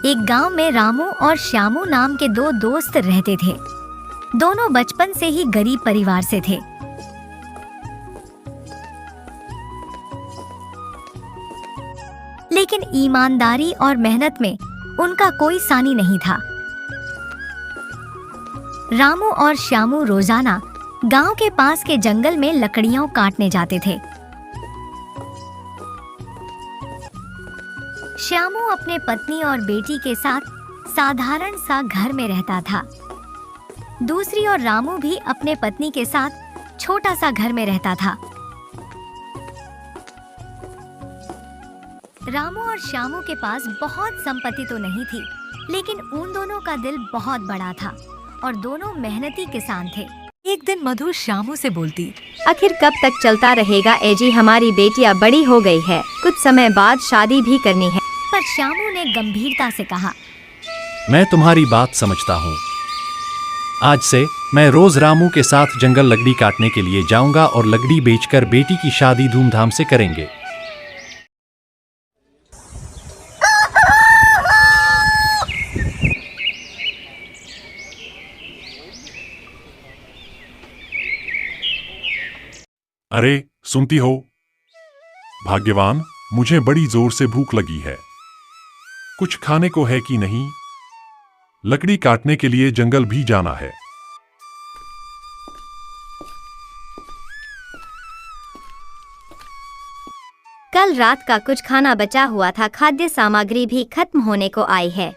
एक गांव में रामू और श्यामू नाम के दो दोस्त रहते थे। दोनों बचपन से ही गरीब परिवार से थे। लेकिन ईमानदारी और मेहनत में उनका कोई सानी नहीं था। रामू और श्यामू रोजाना गांव के पास के जंगल में लकड़ियां काटने जाते थे। श्यामू अपने पत्नी और बेटी के साथ साधारण सा घर में रहता था। दूसरी ओर रामू भी अपने पत्नी के साथ छोटा सा घर में रहता था। रामू और श्यामू के पास बहुत संपत्ति तो नहीं थी, लेकिन उन दोनों का दिल बहुत बड़ा था और दोनों मेहनती किसान थे। एक दिन मधु श्यामू से बोलती, आखिर कब तक चलता रहेगा एजी, हमारी बेटियां बड़ी हो गई है, कुछ समय बाद शादी भी करनी है। पर श्यामू ने गंभीरता से कहा, मैं तुम्हारी बात समझता हूँ। आज से मैं रोज रामू के साथ जंगल लकड़ी काटने के लिए जाऊंगा और लकड़ी बेचकर बेटी की शादी धूमधाम से करेंगे। अरे सुनती हो? भाग्यवान, मुझे बड़ी जोर से भूख लगी है। कुछ खाने को है कि नहीं? लकड़ी काटने के लिए जंगल भी जाना है। कल रात का कुछ खाना बचा हुआ था, खाद्य सामग्री भी खत्म होने को आई है,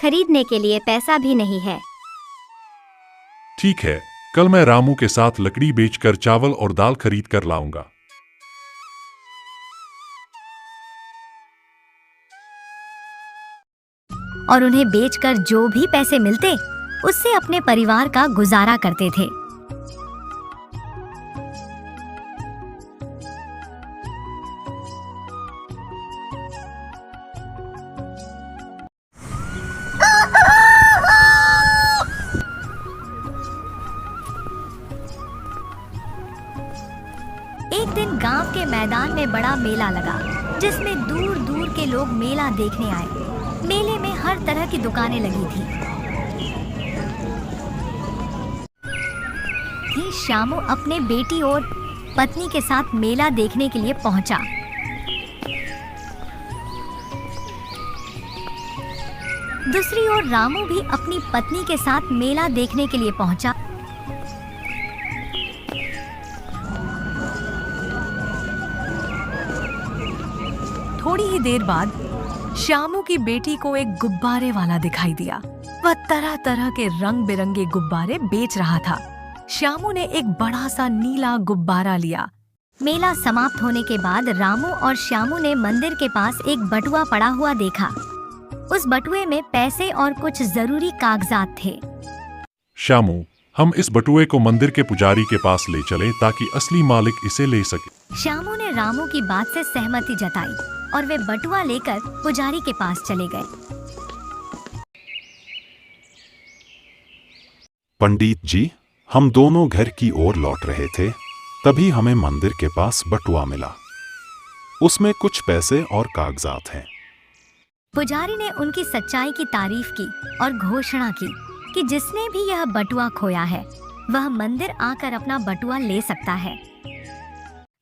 खरीदने के लिए पैसा भी नहीं है। ठीक है, कल मैं रामू के साथ लकड़ी बेचकर चावल और दाल खरीद कर लाऊंगा। और उन्हें बेचकर जो भी पैसे मिलते उससे अपने परिवार का गुजारा करते थे। एक दिन गांव के मैदान में बड़ा मेला लगा, जिसमें दूर दूर के लोग मेला देखने आए। मेले में हर तरह की दुकानें लगी थी। श्यामू अपने बेटी और पत्नी के साथ मेला देखने के लिए पहुंचा। दूसरी ओर रामू भी अपनी पत्नी के साथ मेला देखने के लिए पहुंचा। थोड़ी ही देर बाद श्यामू की बेटी को एक गुब्बारे वाला दिखाई दिया। वह तरह तरह के रंग बिरंगे गुब्बारे बेच रहा था। श्यामू ने एक बड़ा सा नीला गुब्बारा लिया। मेला समाप्त होने के बाद रामू और श्यामू ने मंदिर के पास एक बटुआ पड़ा हुआ देखा। उस बटुए में पैसे और कुछ जरूरी कागजात थे। श्यामू, हम इस बटुए को मंदिर के पुजारी के पास ले चलें ताकि असली मालिक इसे ले सके। श्यामू ने रामू की बात से सहमति जताई और वे बटुआ लेकर पुजारी के पास चले गए। पंडित जी, हम दोनों घर की ओर लौट रहे थे, तभी हमें मंदिर के पास बटुआ मिला। उसमें कुछ पैसे और कागजात हैं। पुजारी ने उनकी सच्चाई की तारीफ की और घोषणा की कि जिसने भी यह बटुआ खोया है वह मंदिर आकर अपना बटुआ ले सकता है।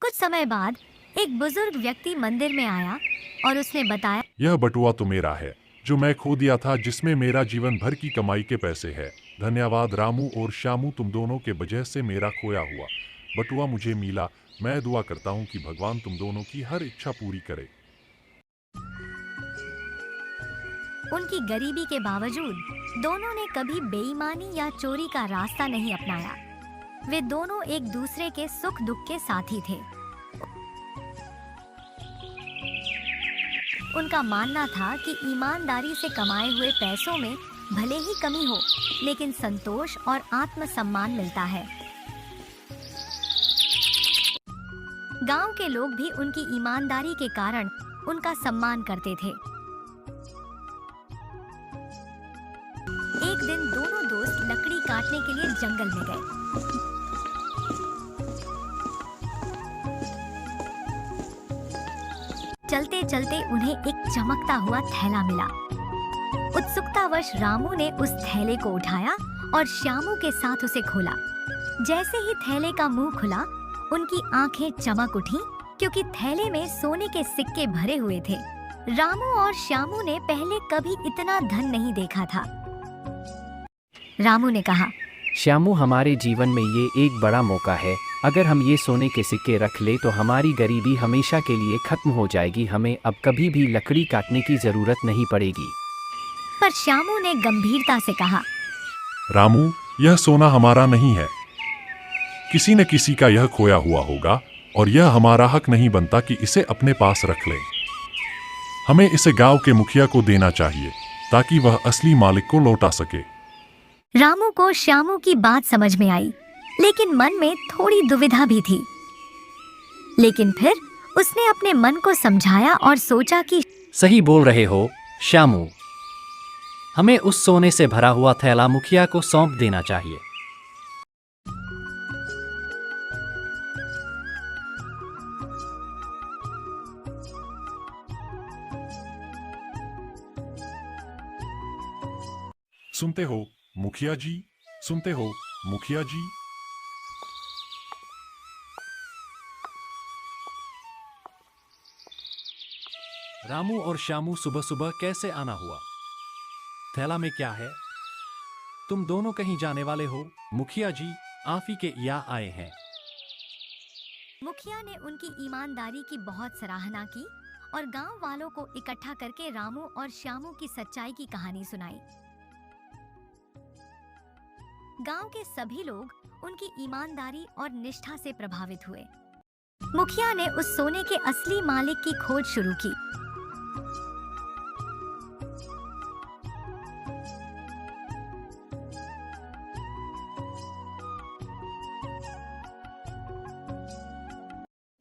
कुछ समय बाद एक बुजुर्ग व्यक्ति मंदिर में आया और उसने बताया, यह बटुआ तो मेरा है, जो मैं खो दिया था, जिसमें मेरा जीवन भर की कमाई के पैसे हैं। धन्यवाद रामू और श्यामू, तुम दोनों के वजह से मेरा खोया हुआ बटुआ मुझे मिला। मैं दुआ करता हूँ कि भगवान तुम दोनों की हर इच्छा पूरी करे। उनकी गरीबी के बावजूद दोनों ने कभी बेईमानी या चोरी का रास्ता नहीं अपनाया। वे दोनों एक दूसरे के सुख दुख के साथी थे। उनका मानना था कि ईमानदारी से कमाए हुए पैसों में भले ही कमी हो, लेकिन संतोष और आत्मसम्मान मिलता है। गांव के लोग भी उनकी ईमानदारी के कारण उनका सम्मान करते थे। एक दिन दोनों दोस्त लकड़ी काटने के लिए जंगल में गए। चलते चलते उन्हें एक चमकता हुआ थैला मिला। उत्सुकतावश रामू ने उस थैले को उठाया और श्यामू के साथ उसे खोला। जैसे ही थैले का मुंह खुला, उनकी आंखें चमक उठी क्योंकि थैले में सोने के सिक्के भरे हुए थे। रामू और श्यामू ने पहले कभी इतना धन नहीं देखा था। रामू ने कहा, श्यामू, हमारे जीवन में ये एक बड़ा मौका है। अगर हम ये सोने के सिक्के रख ले तो हमारी गरीबी हमेशा के लिए खत्म हो जाएगी। हमें अब कभी भी लकड़ी काटने की जरूरत नहीं पड़ेगी। पर श्यामू ने गंभीरता से कहा, रामू, यह सोना हमारा नहीं है। किसी न किसी का यह खोया हुआ होगा और यह हमारा हक नहीं बनता कि इसे अपने पास रख लें। हमें इसे गांव के मुखिया को देना चाहिए ताकि वह असली मालिक को लौटा सके। रामू को श्यामू की बात समझ में आई, लेकिन मन में थोड़ी दुविधा भी थी। लेकिन फिर उसने अपने मन को समझाया और सोचा कि सही बोल रहे हो श्यामू, हमें उस सोने से भरा हुआ थैला मुखिया को सौंप देना चाहिए। सुनते हो मुखिया जी, सुनते हो मुखिया जी। रामू और श्यामू सुबह सुबह कैसे आना हुआ? थैला में क्या है? तुम दोनों कहीं जाने वाले हो? मुखिया जी, आप ही के यहाँ आए हैं। मुखिया ने उनकी ईमानदारी की बहुत सराहना की और गांव वालों को इकट्ठा करके रामू और श्यामू की सच्चाई की कहानी सुनाई। गांव के सभी लोग उनकी ईमानदारी और निष्ठा से प्रभावित हुए। मुखिया ने उस सोने के असली मालिक की खोज शुरू की।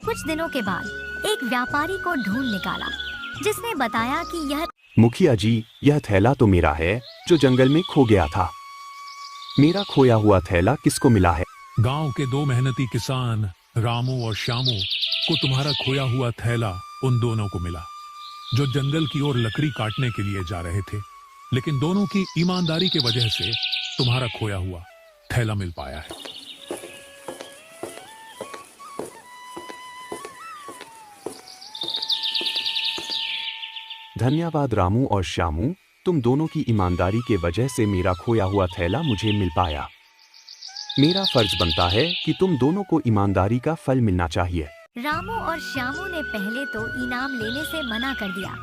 कुछ दिनों के बाद एक व्यापारी को ढूंढ निकाला, जिसने बताया कि यह मुखिया जी, यह थैला तो मेरा है जो जंगल में खो गया था। मेरा खोया हुआ थैला किसको मिला है? गांव के दो मेहनती किसान रामू और श्यामू को तुम्हारा खोया हुआ थैला उन दोनों को मिला, जो जंगल की ओर लकड़ी काटने के लिए जा रहे थे। लेकिन दोनों की ईमानदारी के वजह से तुम्हारा खोया हुआ थैला मिल पाया है। धन्यवाद रामू और श्यामू, तुम दोनों की ईमानदारी के वजह से मेरा खोया हुआ थैला मुझे मिल पाया। मेरा फर्ज बनता है कि तुम दोनों को ईमानदारी का फल मिलना चाहिए। रामू और श्यामू ने पहले तो इनाम लेने से मना कर दिया,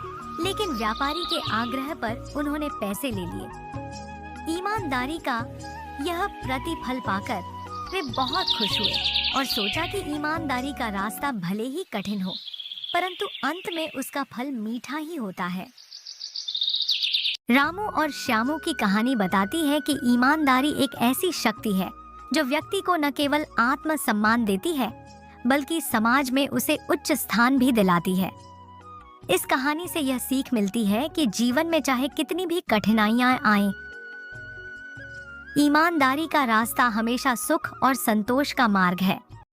लेकिन व्यापारी के आग्रह पर उन्होंने पैसे ले लिए। ईमानदारी का यह प्रतिफल पाकर वे बहुत खुश हुए और सोचा कि ईमानदारी का रास्ता भले ही कठिन हो, परंतु अंत में उसका फल मीठा ही होता है। रामू और श्यामू की कहानी बताती है कि ईमानदारी एक ऐसी शक्ति है जो व्यक्ति को न केवल आत्म सम्मान देती है, बल्कि समाज में उसे उच्च स्थान भी दिलाती है। इस कहानी से यह सीख मिलती है कि जीवन में चाहे कितनी भी कठिनाइयां आएं, ईमानदारी का रास्ता हमेशा सुख और संतोष का मार्ग है।